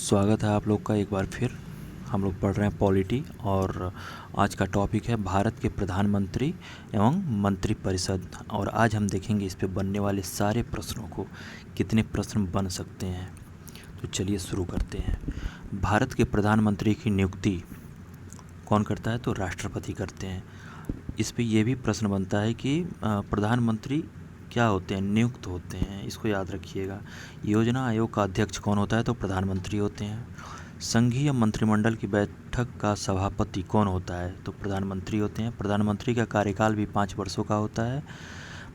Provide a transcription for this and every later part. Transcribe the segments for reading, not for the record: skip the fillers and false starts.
स्वागत है आप लोग का एक बार फिर। हम लोग पढ़ रहे हैं पॉलिटी और आज का टॉपिक है भारत के प्रधानमंत्री एवं मंत्रिपरिषद। और आज हम देखेंगे इस पे बनने वाले सारे प्रश्नों को, कितने प्रश्न बन सकते हैं। तो चलिए शुरू करते हैं। भारत के प्रधानमंत्री की नियुक्ति कौन करता है? तो राष्ट्रपति करते हैं। इस पे ये भी प्रश्न बनता है कि प्रधानमंत्री क्या होते हैं? नियुक्त होते हैं, इसको याद रखिएगा। योजना आयोग का अध्यक्ष कौन होता है? तो प्रधानमंत्री होते हैं। संघीय मंत्रिमंडल की बैठक का सभापति कौन होता है? तो प्रधानमंत्री होते हैं। प्रधानमंत्री का कार्यकाल भी 5 वर्षों का होता है।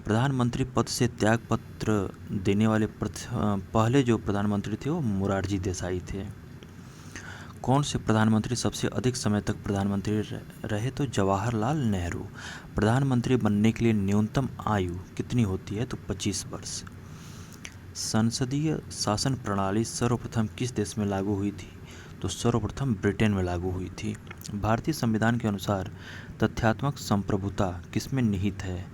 प्रधानमंत्री पद से त्यागपत्र देने वाले पहले जो प्रधानमंत्री थे वो मोरारजी देसाई थे। कौन से प्रधानमंत्री सबसे अधिक समय तक प्रधानमंत्री रहे? तो जवाहरलाल नेहरू। प्रधानमंत्री बनने के लिए न्यूनतम आयु कितनी होती है? तो 25 वर्ष। संसदीय शासन प्रणाली सर्वप्रथम किस देश में लागू हुई थी? तो सर्वप्रथम ब्रिटेन में लागू हुई थी। भारतीय संविधान के अनुसार तथ्यात्मक संप्रभुता किसमें निहित है?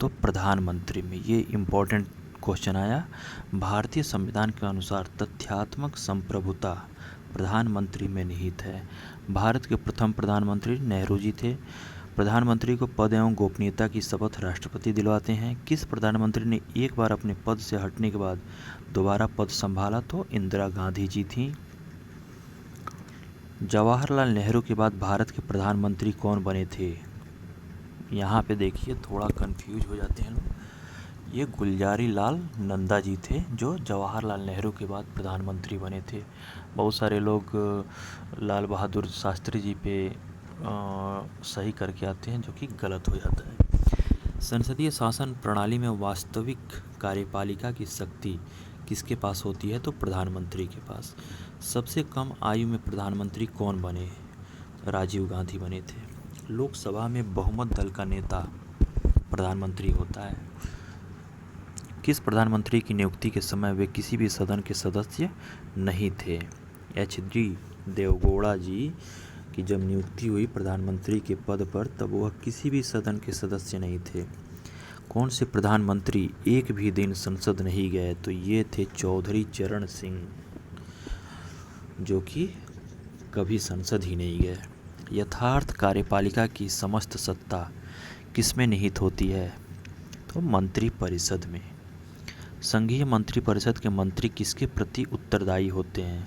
तो प्रधानमंत्री में। ये इम्पोर्टेंट क्वेश्चन आया। भारतीय संविधान के अनुसार तथ्यात्मक संप्रभुता प्रधानमंत्री में निहित है। भारत के प्रथम प्रधानमंत्री नेहरू जी थे। प्रधानमंत्री को पद एवं गोपनीयता की शपथ राष्ट्रपति दिलवाते हैं। किस प्रधानमंत्री ने एक बार अपने पद से हटने के बाद दोबारा पद संभाला? तो इंदिरा गांधी जी थी। जवाहरलाल नेहरू के बाद भारत के प्रधानमंत्री कौन बने थे? यहाँ पे देखिए थोड़ा कंफ्यूज हो जाते हैं लोग। ये गुलजारी लाल नंदा जी थे जो जवाहरलाल नेहरू के बाद प्रधानमंत्री बने थे। बहुत सारे लोग लाल बहादुर शास्त्री जी पे सही करके आते हैं, जो कि गलत हो जाता है। संसदीय शासन प्रणाली में वास्तविक कार्यपालिका की शक्ति किसके पास होती है? तो प्रधानमंत्री के पास। सबसे कम आयु में प्रधानमंत्री कौन बने? राजीव गांधी बने थे। लोकसभा में बहुमत दल का नेता प्रधानमंत्री होता है। किस प्रधानमंत्री की नियुक्ति के समय वे किसी भी सदन के सदस्य नहीं थे? HD देवगौड़ा जी की जब नियुक्ति हुई प्रधानमंत्री के पद पर, तब वह किसी भी सदन के सदस्य नहीं थे। कौन से प्रधानमंत्री एक भी दिन संसद नहीं गए? तो ये थे चौधरी चरण सिंह, जो कि कभी संसद ही नहीं गए। यथार्थ कार्यपालिका की समस्त सत्ता किसमें निहित होती है? तो मंत्रिपरिषद में। संघीय मंत्रिपरिषद के मंत्री किसके प्रति उत्तरदायी होते हैं?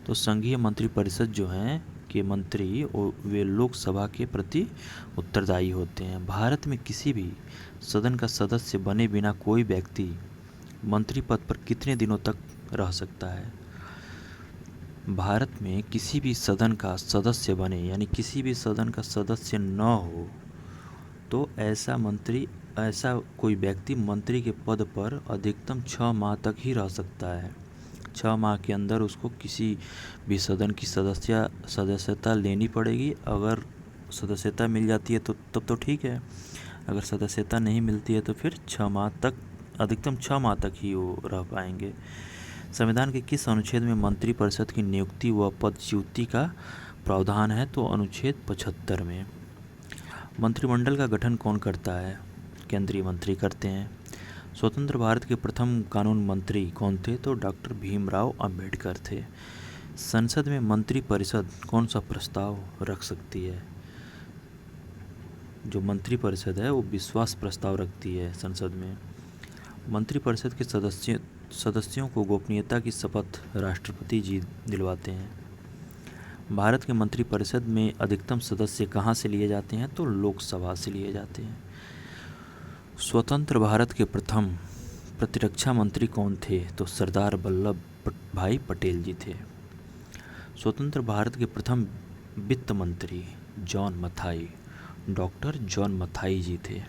तो संघीय मंत्रिपरिषद जो हैं के मंत्री वे लोकसभा के प्रति उत्तरदायी होते हैं। भारत में किसी भी सदन का सदस्य बने बिना कोई व्यक्ति मंत्री पद पर कितने दिनों तक रह सकता है? भारत में किसी भी सदन का सदस्य बने, यानी किसी भी सदन का सदस्य न हो, तो ऐसा कोई व्यक्ति मंत्री के पद पर अधिकतम 6 माह तक ही रह सकता है। 6 माह के अंदर उसको किसी भी सदन की सदस्यता लेनी पड़ेगी। अगर सदस्यता मिल जाती है तो तब तो ठीक है, अगर सदस्यता नहीं मिलती है तो फिर 6 माह तक, अधिकतम 6 माह तक ही वो रह पाएंगे। संविधान के किस अनुच्छेद में मंत्रिपरिषद की नियुक्ति व पदच्युति का प्रावधान है? तो अनुच्छेद 75 में। मंत्रिमंडल का गठन कौन करता है? केंद्रीय मंत्री करते हैं। स्वतंत्र भारत के प्रथम कानून मंत्री कौन थे? तो डॉक्टर भीमराव अंबेडकर थे। संसद में मंत्रिपरिषद कौन सा प्रस्ताव रख सकती है? जो मंत्रिपरिषद है वो विश्वास प्रस्ताव रखती है संसद में। मंत्रिपरिषद के सदस्यों को गोपनीयता की शपथ राष्ट्रपति जी दिलवाते हैं। भारत के मंत्रिपरिषद में अधिकतम सदस्य कहाँ से लिए जाते हैं? तो लोकसभा से लिए जाते हैं। स्वतंत्र भारत के प्रथम प्रतिरक्षा मंत्री कौन थे? तो सरदार वल्लभ भाई पटेल जी थे। स्वतंत्र भारत के प्रथम वित्त मंत्री John Mathai, doctor John Mathai ji थे।